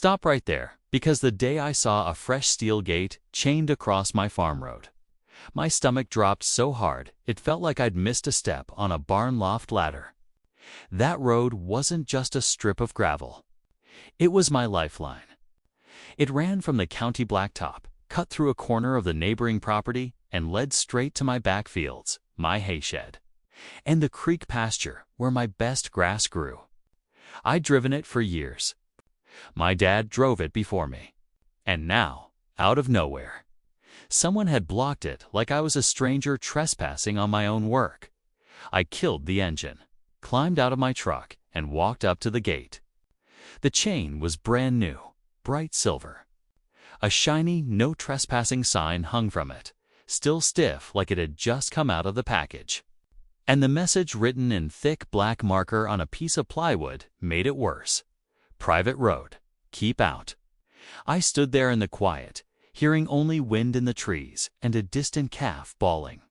Stop right there, because the day I saw a fresh steel gate chained across my farm road, my stomach dropped so hard it felt like I'd missed a step on a barn loft ladder. That road wasn't just a strip of gravel. It was my lifeline. It ran from the county blacktop, cut through a corner of the neighboring property, and led straight to my back fields, my hayshed, and the creek pasture where my best grass grew. I'd driven it for years. My dad drove it before me. And now, out of nowhere, someone had blocked it like I was a stranger trespassing on my own work. I killed the engine, climbed out of my truck, and walked up to the gate. The chain was brand new, bright silver. A shiny "No Trespassing" sign hung from it, still stiff like it had just come out of the package. And the message written in thick black marker on a piece of plywood made it worse. Private road. Keep out. I stood there in the quiet, hearing only wind in the trees and a distant calf bawling.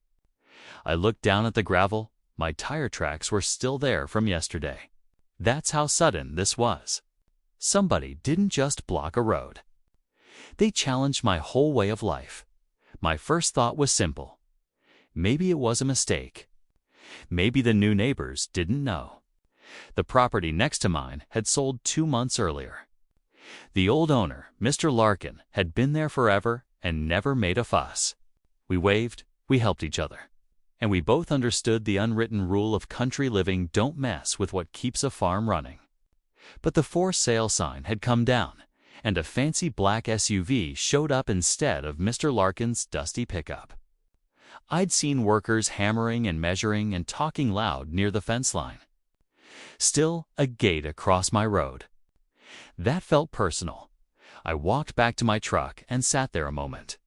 I looked down at the gravel. My tire tracks were still there from yesterday. That's how sudden this was. Somebody didn't just block a road. They challenged my whole way of life. My first thought was simple. Maybe it was a mistake. Maybe the new neighbors didn't know. The property next to mine had sold 2 months earlier. The old owner, Mr. Larkin, had been there forever and never made a fuss. We waved, we helped each other, and we both understood the unwritten rule of country living: don't mess with what keeps a farm running. But the for sale sign had come down, and a fancy black SUV showed up instead of Mr. Larkin's dusty pickup. I'd seen workers hammering and measuring and talking loud near the fence line. Still, a gate across my road. That felt personal. I walked back to my truck and sat there a moment,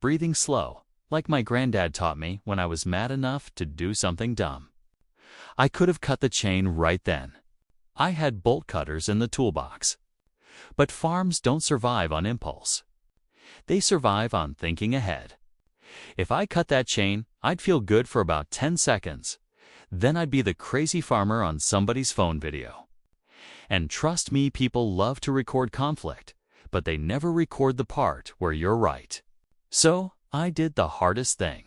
breathing slow, like my granddad taught me when I was mad enough to do something dumb. I could have cut the chain right then. I had bolt cutters in the toolbox. But farms don't survive on impulse. They survive on thinking ahead. If I cut that chain, I'd feel good for about 10 seconds. Then I'd be the crazy farmer on somebody's phone video. And trust me, people love to record conflict, but they never record the part where you're right. So I did the hardest thing.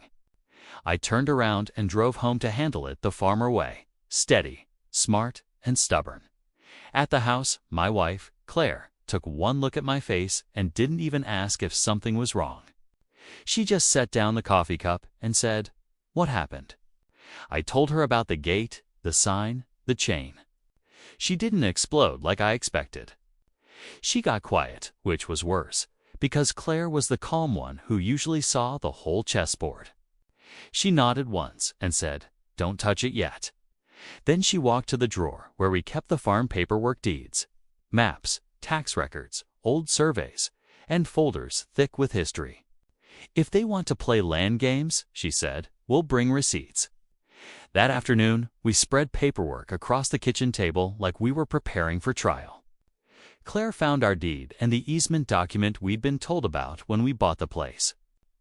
I turned around and drove home to handle it the farmer way, steady, smart, and stubborn. At the house, my wife, Claire, took one look at my face and didn't even ask if something was wrong. She just set down the coffee cup and said, "What happened?" I told her about the gate, the sign, the chain. She didn't explode like I expected. She got quiet, which was worse, because Claire was the calm one who usually saw the whole chessboard. She nodded once and said, "Don't touch it yet." Then she walked to the drawer where we kept the farm paperwork: deeds, maps, tax records, old surveys, and folders thick with history. "If they want to play land games," she said, "we'll bring receipts." That afternoon, we spread paperwork across the kitchen table like we were preparing for trial. Claire found our deed and the easement document we'd been told about when we bought the place.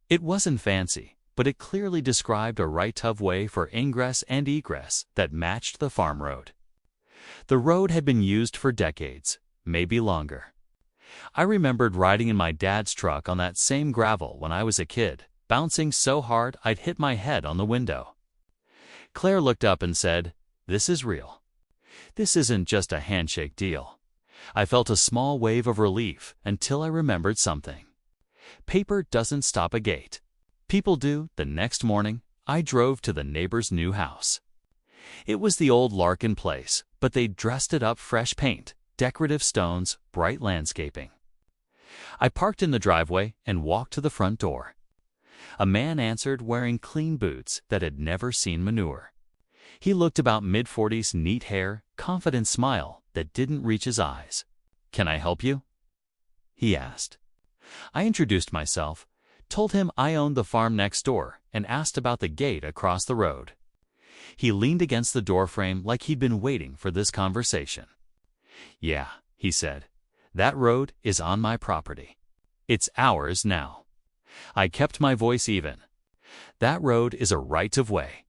It wasn't fancy, but it clearly described a right-of way for ingress and egress that matched the farm road. The road had been used for decades, maybe longer. I remembered riding in my dad's truck on that same gravel when I was a kid, bouncing so hard I'd hit my head on the window. Claire looked up and said, "This is real. This isn't just a handshake deal." I felt a small wave of relief until I remembered something. Paper doesn't stop a gate. People do. The next morning, I drove to the neighbor's new house. It was the old Larkin place, but they'd dressed it up: fresh paint, decorative stones, bright landscaping. I parked in the driveway and walked to the front door. A man answered, wearing clean boots that had never seen manure. He looked about mid-40s, neat hair, confident smile that didn't reach his eyes. "Can I help you?" he asked. I introduced myself, told him I owned the farm next door, and asked about the gate across the road. He leaned against the doorframe like he'd been waiting for this conversation. "Yeah," he said, "that road is on my property. It's ours now." I kept my voice even. "That road is a right-of-way.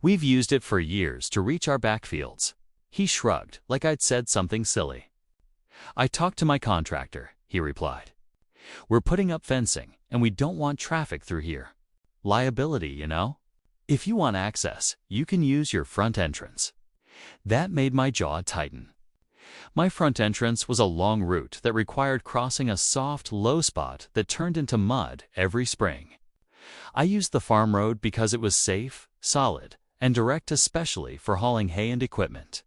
We've used it for years to reach our backfields." He shrugged like I'd said something silly. "I talked to my contractor," he replied. "We're putting up fencing, and we don't want traffic through here. Liability, you know? If you want access, you can use your front entrance." That made my jaw tighten. My front entrance was a long route that required crossing a soft, low spot that turned into mud every spring. I used the farm road because it was safe, solid, and direct, especially for hauling hay and equipment.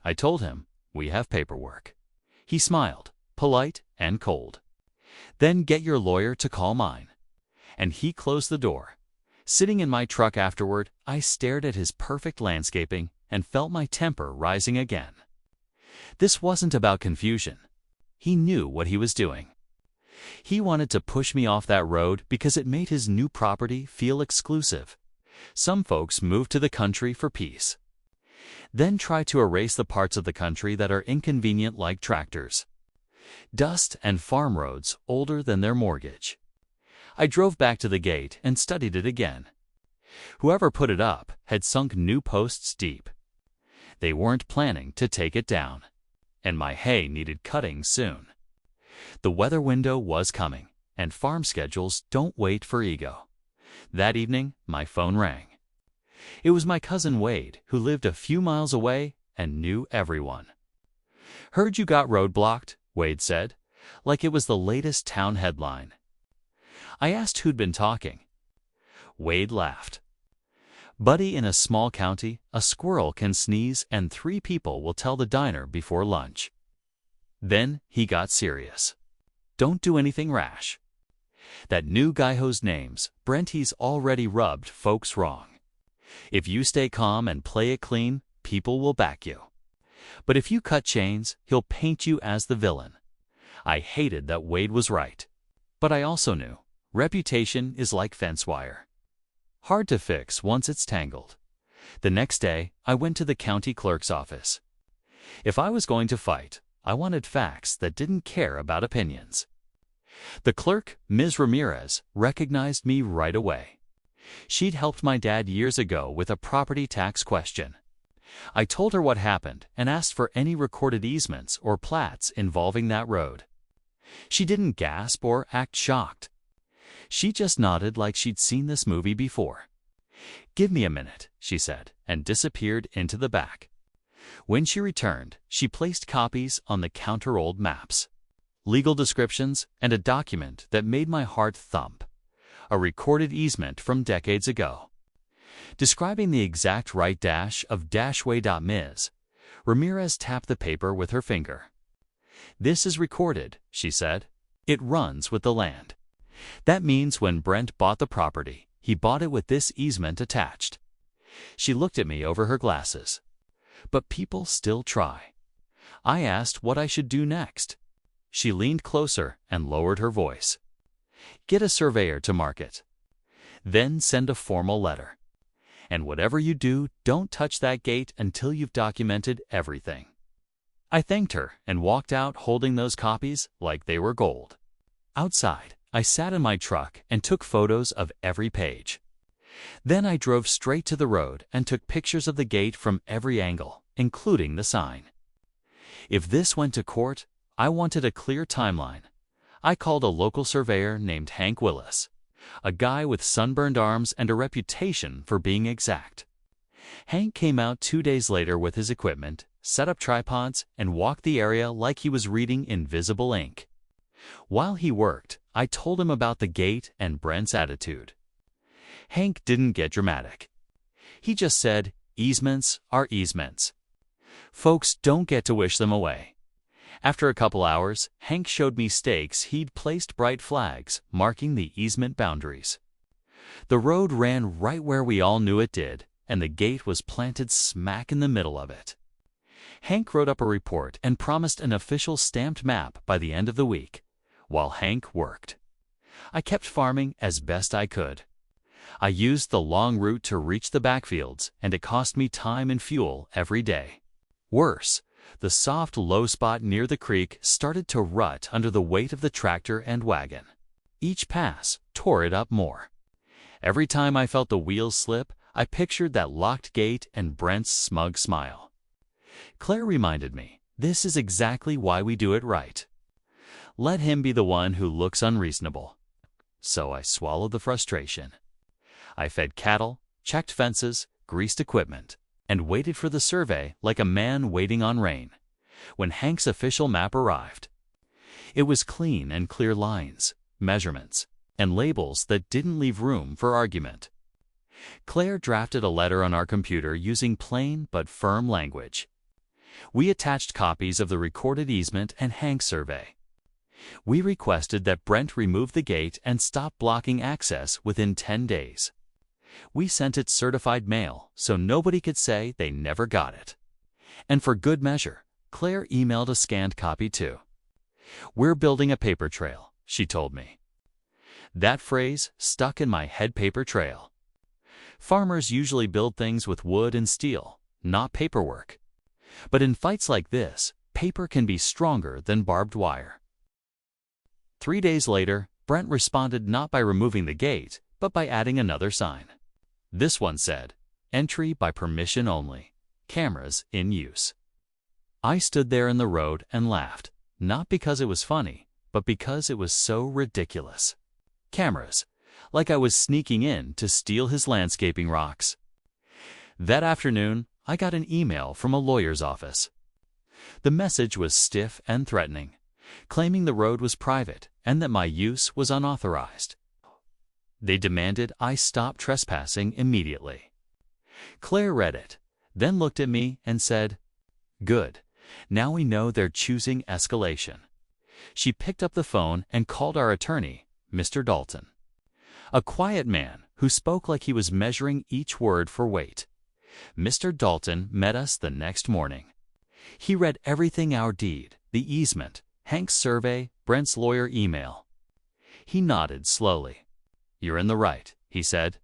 I told him, "We have paperwork." He smiled, polite and cold. "Then get your lawyer to call mine." And he closed the door. Sitting in my truck afterward, I stared at his perfect landscaping and felt my temper rising again. This wasn't about confusion. He knew what he was doing. He wanted to push me off that road because it made his new property feel exclusive. Some folks move to the country for peace. Then try to erase the parts of the country that are inconvenient, like tractors, dust, and farm roads older than their mortgage. I drove back to the gate and studied it again. Whoever put it up had sunk new posts deep. They weren't planning to take it down. And my hay needed cutting soon. The weather window was coming, and farm schedules don't wait for ego. That evening, my phone rang. It was my cousin Wade, who lived a few miles away and knew everyone. "Heard you got roadblocked," Wade said, like it was the latest town headline. I asked who'd been talking. Wade laughed. "Buddy, in a small county, a squirrel can sneeze and 3 people will tell the diner before lunch." Then he got serious. "Don't do anything rash. That new guy whose name's Brent, he's already rubbed folks wrong. If you stay calm and play it clean, people will back you. But if you cut chains, he'll paint you as the villain." I hated that Wade was right. But I also knew reputation is like fence wire. Hard to fix once it's tangled. The next day, I went to the county clerk's office. If I was going to fight, I wanted facts that didn't care about opinions. The clerk, Ms. Ramirez, recognized me right away. She'd helped my dad years ago with a property tax question. I told her what happened and asked for any recorded easements or plats involving that road. She didn't gasp or act shocked. She just nodded like she'd seen this movie before. "Give me a minute," she said, and disappeared into the back. When she returned, she placed copies on the counter, old maps, legal descriptions, and a document that made my heart thump. A recorded easement from decades ago. Describing the exact right dash of dashway.ms, Ramirez tapped the paper with her finger. "This is recorded," she said. "It runs with the land. That means when Brent bought the property, he bought it with this easement attached." She looked at me over her glasses. "But people still try." I asked what I should do next. She leaned closer and lowered her voice. "Get a surveyor to mark it. Then send a formal letter. And whatever you do, don't touch that gate until you've documented everything." I thanked her and walked out holding those copies like they were gold. Outside, I sat in my truck and took photos of every page. Then I drove straight to the road and took pictures of the gate from every angle, including the sign. If this went to court, I wanted a clear timeline. I called a local surveyor named Hank Willis, a guy with sunburned arms and a reputation for being exact. Hank came out 2 days later with his equipment, set up tripods, and walked the area like he was reading invisible ink. While he worked, I told him about the gate and Brent's attitude. Hank didn't get dramatic. He just said, "Easements are easements. Folks don't get to wish them away." After a couple hours, Hank showed me stakes he'd placed, bright flags marking the easement boundaries. The road ran right where we all knew it did, and the gate was planted smack in the middle of it. Hank wrote up a report and promised an official stamped map by the end of the week, while Hank worked. I kept farming as best I could. I used the long route to reach the backfields, and it cost me time and fuel every day. Worse, the soft, low spot near the creek started to rut under the weight of the tractor and wagon. Each pass tore it up more. Every time I felt the wheels slip, I pictured that locked gate and Brent's smug smile. Claire reminded me, This is exactly why we do it right. Let him be the one who looks unreasonable. So I swallowed the frustration. I fed cattle, checked fences, greased equipment, and waited for the survey like a man waiting on rain. When Hank's official map arrived, it was clean and clear lines, measurements, and labels that didn't leave room for argument. Claire drafted a letter on our computer using plain but firm language. We attached copies of the recorded easement and Hank's survey. We requested that Brent remove the gate and stop blocking access within 10 days. We sent it certified mail so nobody could say they never got it. And for good measure, Claire emailed a scanned copy too. "We're building a paper trail," she told me. That phrase stuck in my head. Paper trail. Farmers usually build things with wood and steel, not paperwork. But in fights like this, paper can be stronger than barbed wire. 3 days later, Brent responded not by removing the gate, but by adding another sign. This one said, "Entry by permission only. Cameras in use." I stood there in the road and laughed, not because it was funny, but because it was so ridiculous. Cameras, like I was sneaking in to steal his landscaping rocks. That afternoon, I got an email from a lawyer's office. The message was stiff and threatening, claiming the road was private and that my use was unauthorized. They demanded I stop trespassing immediately. Claire read it, then looked at me and said, "Good. Now we know they're choosing escalation." She picked up the phone and called our attorney, Mr. Dalton. A quiet man who spoke like he was measuring each word for weight. Mr. Dalton met us the next morning. He read everything: our deed, the easement, Hank's survey, Brent's lawyer email. He nodded slowly. "You're in the right," he said.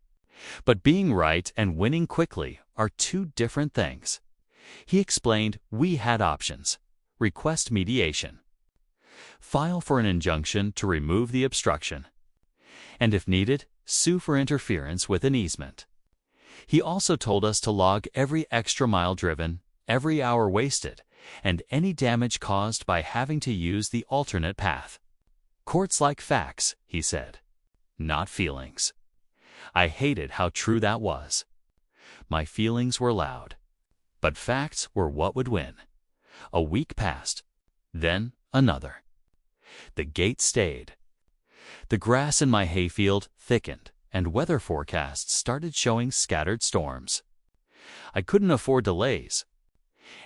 "But being right and winning quickly are two different things." He explained we had options: request mediation, file for an injunction to remove the obstruction, and if needed, sue for interference with an easement. He also told us to log every extra mile driven, every hour wasted, and any damage caused by having to use the alternate path. "Courts like facts," he said, "not feelings." I hated how true that was. My feelings were loud, but facts were what would win. A week passed, then another. The gate stayed. The grass in my hayfield thickened, and weather forecasts started showing scattered storms. I couldn't afford delays.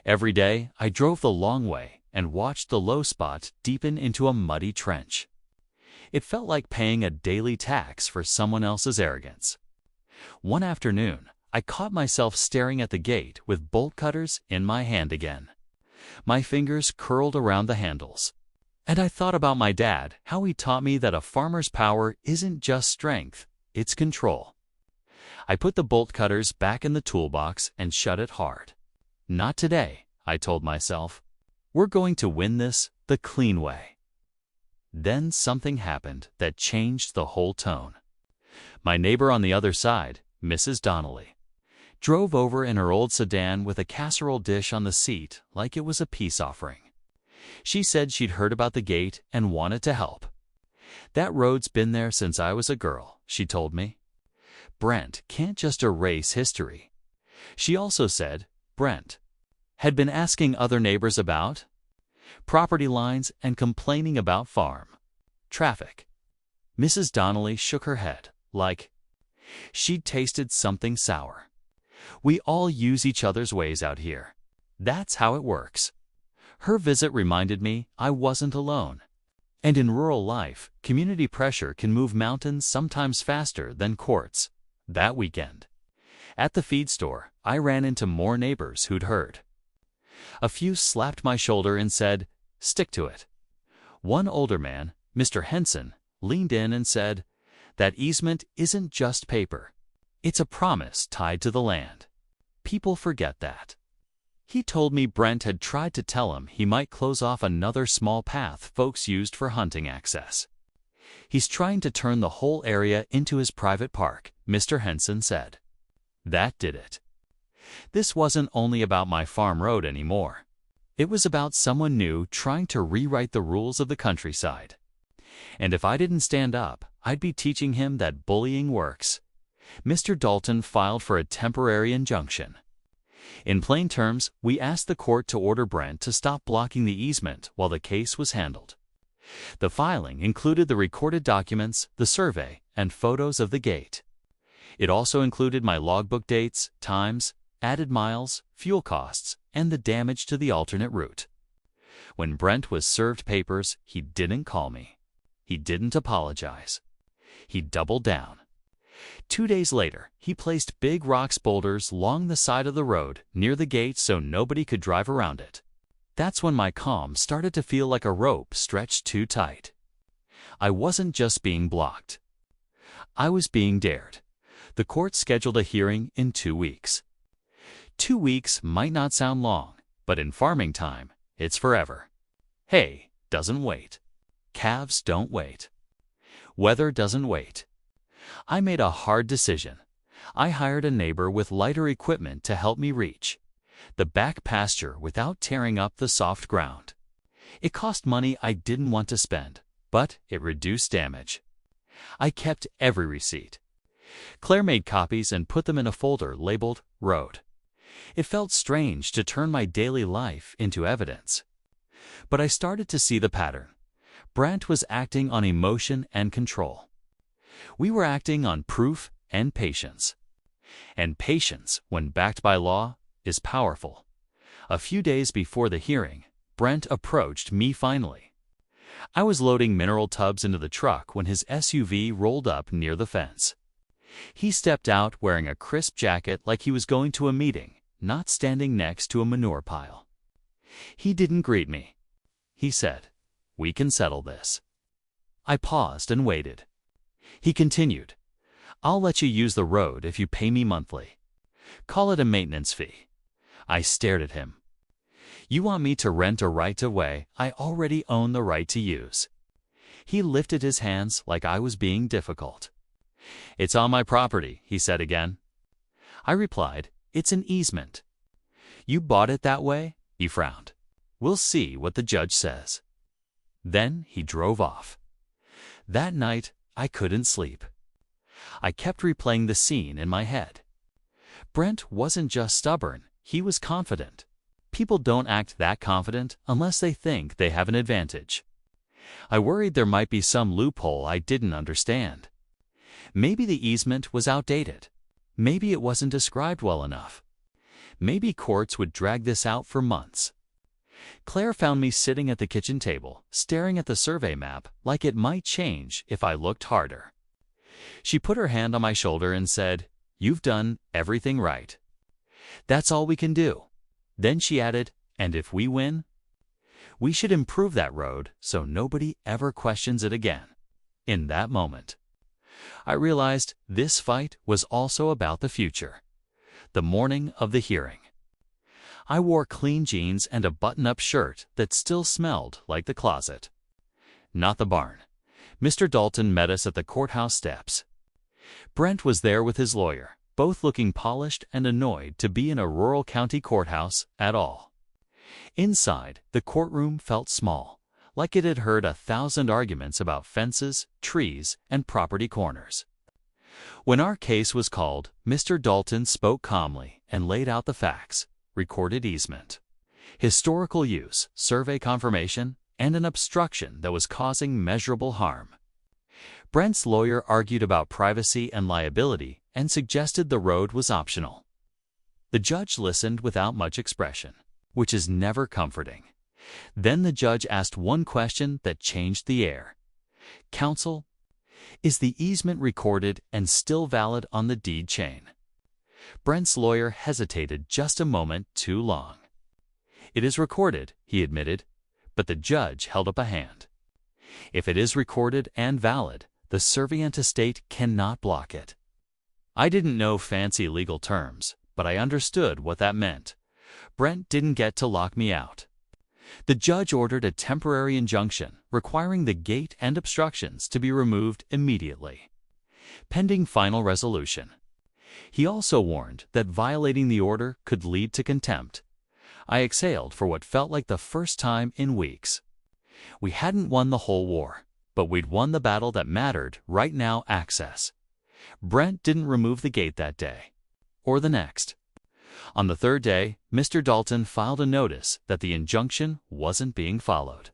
Every day, I drove the long way and watched the low spot deepen into a muddy trench. It felt like paying a daily tax for someone else's arrogance. One afternoon, I caught myself staring at the gate with bolt cutters in my hand again. My fingers curled around the handles. And I thought about my dad, how he taught me that a farmer's power isn't just strength, it's control. I put the bolt cutters back in the toolbox and shut it hard. "Not today," I told myself. "We're going to win this the clean way." Then something happened that changed the whole tone. My neighbor on the other side, Mrs. Donnelly, drove over in her old sedan with a casserole dish on the seat like it was a peace offering. She said she'd heard about the gate and wanted to help. "That road's been there since I was a girl," she told me. "Brent can't just erase history." She also said Brent had been asking other neighbors about property lines and complaining about farm traffic. Mrs. Donnelly shook her head, like she'd tasted something sour. "We all use each other's ways out here. That's how it works." Her visit reminded me I wasn't alone. And in rural life, community pressure can move mountains sometimes faster than courts. That weekend, at the feed store, I ran into more neighbors who'd heard. A few slapped my shoulder and said, "Stick to it." One older man, Mr. Henson, leaned in and said, "That easement isn't just paper. It's a promise tied to the land. People forget that." He told me Brent had tried to tell him he might close off another small path folks used for hunting access. "He's trying to turn the whole area into his private park," Mr. Henson said. That did it. This wasn't only about my farm road anymore. It was about someone new trying to rewrite the rules of the countryside. And if I didn't stand up, I'd be teaching him that bullying works. Mr. Dalton filed for a temporary injunction. In plain terms, we asked the court to order Brent to stop blocking the easement while the case was handled. The filing included the recorded documents, the survey, and photos of the gate. It also included my logbook dates, times, added miles, fuel costs, and the damage to the alternate route. When Brent was served papers, he didn't call me. He didn't apologize. He doubled down. 2 days later, he placed big rocks boulders along the side of the road near the gate so nobody could drive around it. That's when my calm started to feel like a rope stretched too tight. I wasn't just being blocked. I was being dared. The court scheduled a hearing in 2 weeks. 2 weeks might not sound long, but in farming time, it's forever. Hay doesn't wait. Calves don't wait. Weather doesn't wait. I made a hard decision. I hired a neighbor with lighter equipment to help me reach the back pasture without tearing up the soft ground. It cost money I didn't want to spend, but it reduced damage. I kept every receipt. Claire made copies and put them in a folder labeled Road. It felt strange to turn my daily life into evidence. But I started to see the pattern. Brent was acting on emotion and control. We were acting on proof and patience. And patience, when backed by law, is powerful. A few days before the hearing, Brent approached me finally. I was loading mineral tubs into the truck when his SUV rolled up near the fence. He stepped out wearing a crisp jacket like he was going to a meeting, not standing next to a manure pile. He didn't greet me. He said, "We can settle this." I paused and waited. He continued, "I'll let you use the road if you pay me monthly. Call it a maintenance fee." I stared at him. "You want me to rent a right-of-way I already own the right to use?" He lifted his hands like I was being difficult. "It's on my property," he said again. I replied, "It's an easement." "You bought it that way?" He frowned. "We'll see what the judge says." Then he drove off. That night, I couldn't sleep. I kept replaying the scene in my head. Brent wasn't just stubborn, he was confident. People don't act that confident unless they think they have an advantage. I worried there might be some loophole I didn't understand. Maybe the easement was outdated. Maybe it wasn't described well enough. Maybe courts would drag this out for months. Claire found me sitting at the kitchen table, staring at the survey map like it might change if I looked harder. She put her hand on my shoulder and said, "You've done everything right. That's all we can do." Then she added, "And if we win, we should improve that road so nobody ever questions it again." In that moment, I realized this fight was also about the future. The morning of the hearing, I wore clean jeans and a button-up shirt that still smelled like the closet. Not the barn. Mr. Dalton met us at the courthouse steps. Brent was there with his lawyer, both looking polished and annoyed to be in a rural county courthouse at all. Inside, the courtroom felt small, like it had heard 1,000 arguments about fences, trees, and property corners. When our case was called, Mr. Dalton spoke calmly and laid out the facts: recorded easement, historical use, survey confirmation, and an obstruction that was causing measurable harm. Brent's lawyer argued about privacy and liability and suggested the road was optional. The judge listened without much expression, which is never comforting. Then the judge asked one question that changed the air. "Counsel, is the easement recorded and still valid on the deed chain?" Brent's lawyer hesitated just a moment too long. "It is recorded," he admitted, but the judge held up a hand. "If it is recorded and valid, the servient estate cannot block it." I didn't know fancy legal terms, but I understood what that meant. Brent didn't get to lock me out. The judge ordered a temporary injunction requiring the gate and obstructions to be removed immediately, pending final resolution. He also warned that violating the order could lead to contempt. I exhaled for what felt like the first time in weeks. We hadn't won the whole war, but we'd won the battle that mattered right now: access. Brent didn't remove the gate that day, or the next. On the third day, Mr. Dalton filed a notice that the injunction wasn't being followed.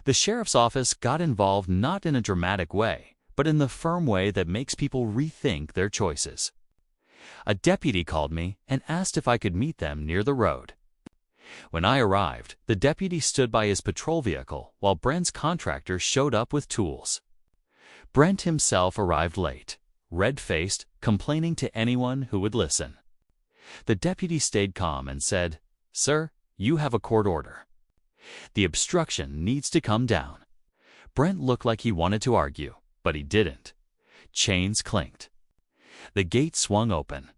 The sheriff's office got involved, not in a dramatic way, but in the firm way that makes people rethink their choices. A deputy called me and asked if I could meet them near the road. When I arrived, the deputy stood by his patrol vehicle while Brent's contractor showed up with tools. Brent himself arrived late, red-faced, complaining to anyone who would listen. The deputy stayed calm and said, "Sir, you have a court order. The obstruction needs to come down." Brent looked like he wanted to argue, but he didn't. Chains clinked. The gate swung open.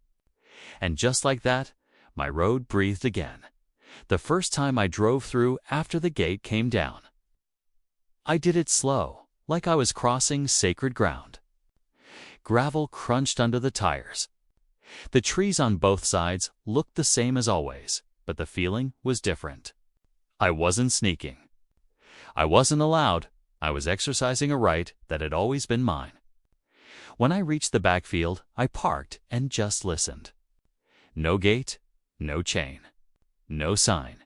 And just like that, my road breathed again. The first time I drove through after the gate came down. I did it slow, like I was crossing sacred ground. Gravel crunched under the tires. The trees on both sides looked the same as always, but the feeling was different. I wasn't sneaking. I wasn't allowed. I was exercising a right that had always been mine. When I reached the backfield, I parked and just listened. No gate, no chain, no sign,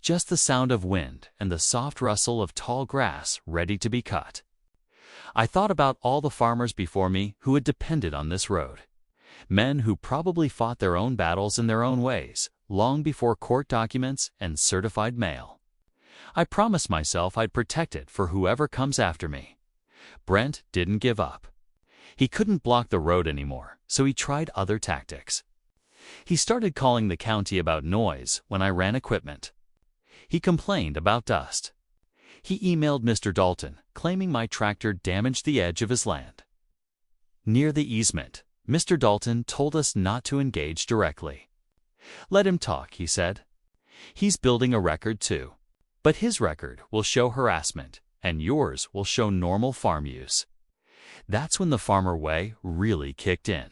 just the sound of wind and the soft rustle of tall grass ready to be cut. I thought about all the farmers before me who had depended on this road. Men who probably fought their own battles in their own ways, long before court documents and certified mail. I promised myself I'd protect it for whoever comes after me. Brent didn't give up. He couldn't block the road anymore, so he tried other tactics. He started calling the county about noise when I ran equipment. He complained about dust. He emailed Mr. Dalton, claiming my tractor damaged the edge of his land. Near the easement, Mr. Dalton told us not to engage directly. "Let him talk," he said. "He's building a record too. But his record will show harassment, and yours will show normal farm use." That's when the farmer way really kicked in.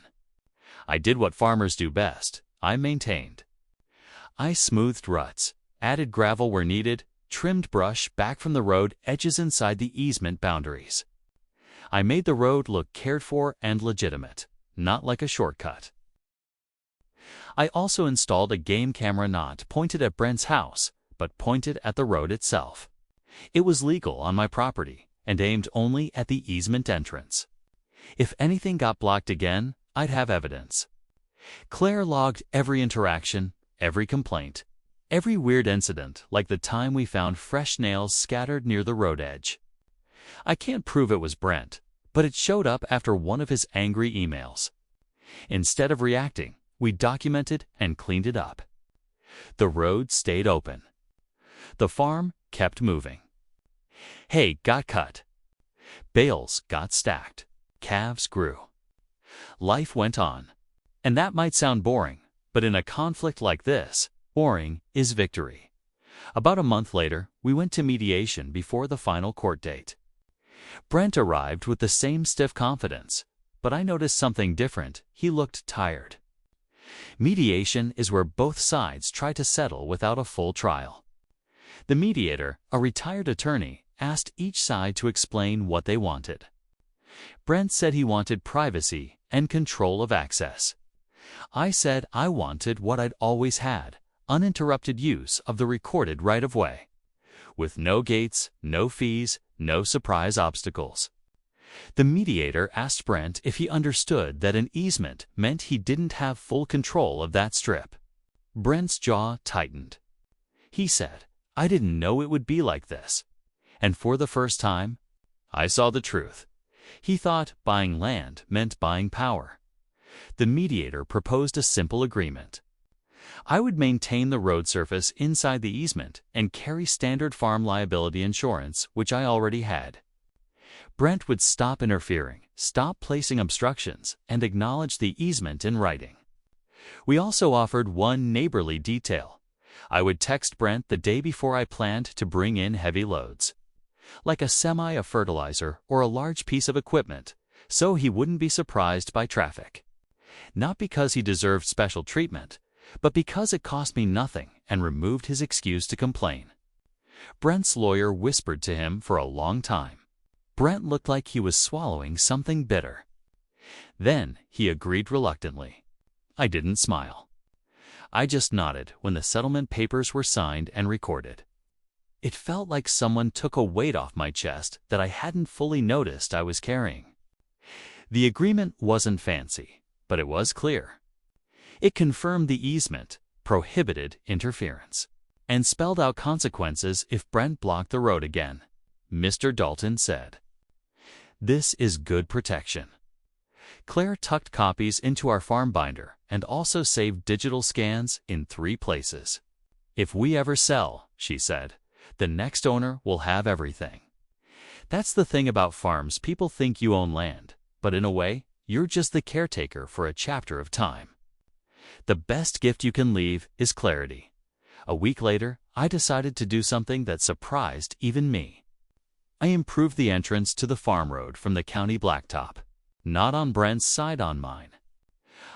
I did what farmers do best. I maintained. I smoothed ruts, added gravel where needed, trimmed brush back from the road edges inside the easement boundaries. I made the road look cared for and legitimate, not like a shortcut. I also installed a game camera not pointed at Brent's house, but pointed at the road itself. It was legal on my property and aimed only at the easement entrance. If anything got blocked again, I'd have evidence. Claire logged every interaction, every complaint, every weird incident, like the time we found fresh nails scattered near the road edge. I can't prove it was Brent, but it showed up after one of his angry emails. Instead of reacting, we documented and cleaned it up. The road stayed open. The farm kept moving. Hay got cut. Bales got stacked. Calves grew. Life went on. And that might sound boring, but in a conflict like this, boring is victory. About a month later, we went to mediation before the final court date. Brent arrived with the same stiff confidence, but I noticed something different. He looked tired. Mediation is where both sides try to settle without a full trial. The mediator, a retired attorney, asked each side to explain what they wanted. Brent said he wanted privacy and control of access. I said I wanted what I'd always had, uninterrupted use of the recorded right-of-way, with no gates, no fees, no surprise obstacles. The mediator asked Brent if he understood that an easement meant he didn't have full control of that strip. Brent's jaw tightened. He said, "I didn't know it would be like this." And for the first time, I saw the truth. He thought buying land meant buying power. The mediator proposed a simple agreement. I would maintain the road surface inside the easement and carry standard farm liability insurance, which I already had. Brent would stop interfering, stop placing obstructions, and acknowledge the easement in writing. We also offered one neighborly detail. I would text Brent the day before I planned to bring in heavy loads, like a semi of fertilizer or a large piece of equipment, so he wouldn't be surprised by traffic. Not because he deserved special treatment, but because it cost me nothing and removed his excuse to complain. Brent's lawyer whispered to him for a long time. Brent looked like he was swallowing something bitter. Then he agreed reluctantly. I didn't smile. I just nodded when the settlement papers were signed and recorded. It felt like someone took a weight off my chest that I hadn't fully noticed I was carrying. The agreement wasn't fancy, but it was clear. It confirmed the easement, prohibited interference, and spelled out consequences if Brent blocked the road again. Mr. Dalton said, "This is good protection." Claire tucked copies into our farm binder and also saved digital scans in 3 places. "If we ever sell," she said, "the next owner will have everything." That's the thing about farms. People think you own land, but in a way, you're just the caretaker for a chapter of time. The best gift you can leave is clarity. A week later, I decided to do something that surprised even me. I improved the entrance to the farm road from the county blacktop, not on Brent's side, on mine.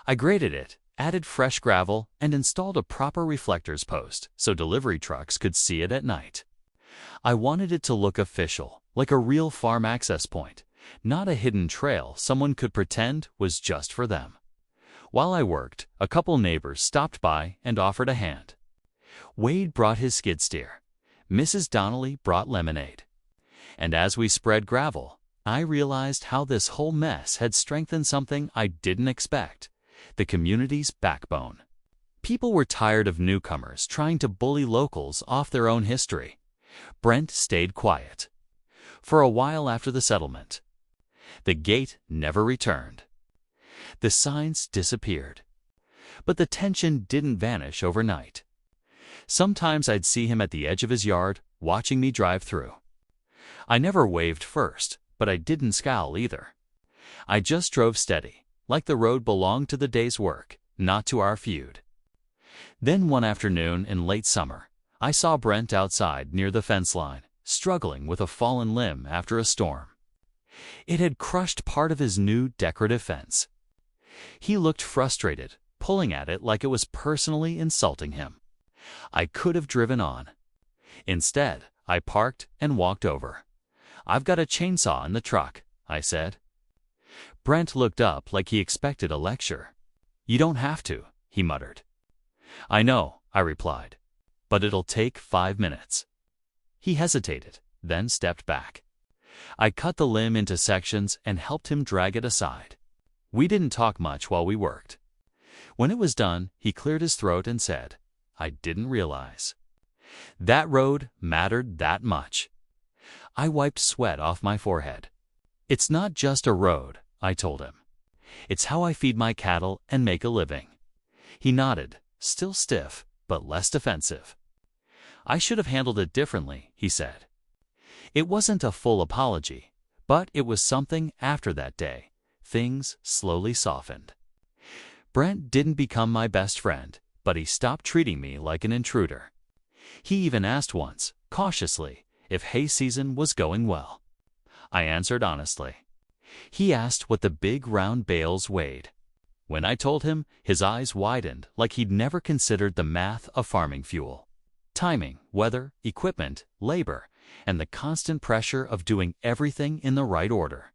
I graded it, added fresh gravel, and installed a proper reflectors post so delivery trucks could see it at night. I wanted it to look official, like a real farm access point, not a hidden trail someone could pretend was just for them. While I worked, a couple neighbors stopped by and offered a hand. Wade brought his skid steer. Mrs. Donnelly brought lemonade. And as we spread gravel, I realized how this whole mess had strengthened something I didn't expect: the community's backbone. People were tired of newcomers trying to bully locals off their own history. Brent stayed quiet. For a while after the settlement, the gate never returned. The signs disappeared. But the tension didn't vanish overnight. Sometimes I'd see him at the edge of his yard, watching me drive through. I never waved first, but I didn't scowl either. I just drove steady, like the road belonged to the day's work, not to our feud. Then one afternoon in late summer, I saw Brent outside near the fence line, struggling with a fallen limb after a storm. It had crushed part of his new decorative fence. He looked frustrated, pulling at it like it was personally insulting him. I could have driven on. Instead, I parked and walked over. "I've got a chainsaw in the truck," I said. Brent looked up like he expected a lecture. "You don't have to," he muttered. "I know," I replied, "but it'll take 5 minutes." He hesitated, then stepped back. I cut the limb into sections and helped him drag it aside. We didn't talk much while we worked. When it was done, he cleared his throat and said, "I didn't realize that road mattered that much." I wiped sweat off my forehead. "It's not just a road," I told him. "It's how I feed my cattle and make a living." He nodded, still stiff, but less defensive. "I should have handled it differently," he said. It wasn't a full apology, but it was something. After that day, things slowly softened. Brent didn't become my best friend, but he stopped treating me like an intruder. He even asked once, cautiously, if hay season was going well. I answered honestly. He asked what the big round bales weighed. When I told him, his eyes widened like he'd never considered the math of farming fuel. Timing, weather, equipment, labor, and the constant pressure of doing everything in the right order.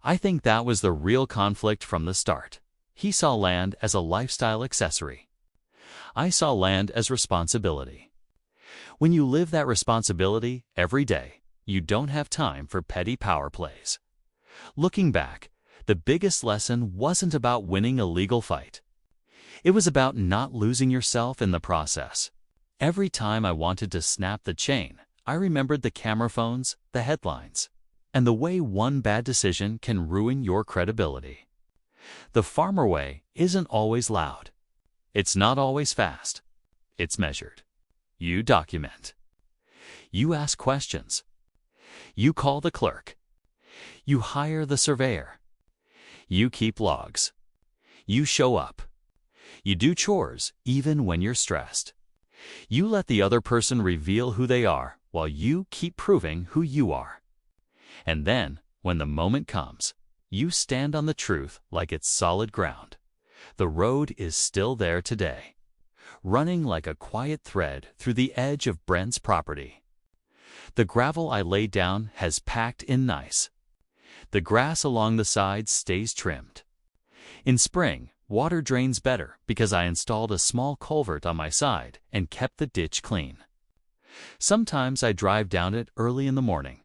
I think that was the real conflict from the start. He saw land as a lifestyle accessory. I saw land as responsibility. When you live that responsibility every day, you don't have time for petty power plays. Looking back, the biggest lesson wasn't about winning a legal fight. It was about not losing yourself in the process. Every time I wanted to snap the chain, I remembered the camera phones, the headlines, and the way one bad decision can ruin your credibility. The farmer way isn't always loud. It's not always fast. It's measured. You document. You ask questions. You call the clerk. You hire the surveyor. You keep logs. You show up. You do chores even when you're stressed. You let the other person reveal who they are while you keep proving who you are. And then, when the moment comes, you stand on the truth like it's solid ground. The road is still there today. running like a quiet thread through the edge of Brent's property. The gravel I laid down has packed in nice. The grass along the sides stays trimmed. In spring, water drains better because I installed a small culvert on my side and kept the ditch clean. Sometimes I drive down it early in the morning,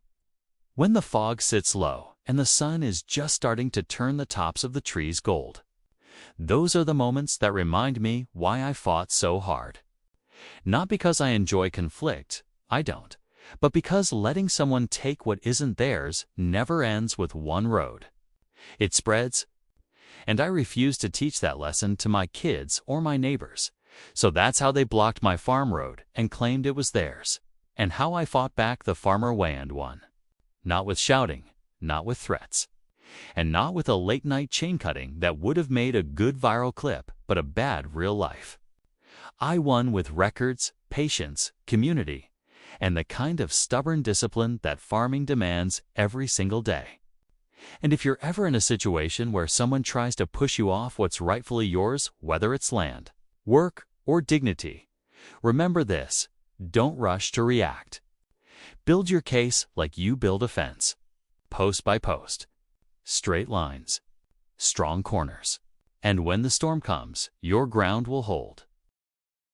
when the fog sits low and the sun is just starting to turn the tops of the trees gold. Those are the moments that remind me why I fought so hard. Not because I enjoy conflict, I don't, but because letting someone take what isn't theirs never ends with one road. It spreads, and I refuse to teach that lesson to my kids or my neighbors. So that's how they blocked my farm road and claimed it was theirs, and how I fought back the farmer way and won. Not with shouting, not with threats, and not with a late-night chain cutting that would have made a good viral clip but a bad real life. I won with records, patience, community, and the kind of stubborn discipline that farming demands every single day. And if you're ever in a situation where someone tries to push you off what's rightfully yours, whether it's land, work, or dignity, remember this: don't rush to react. Build your case like you build a fence, post by post, straight lines, strong corners. And when the storm comes, your ground will hold.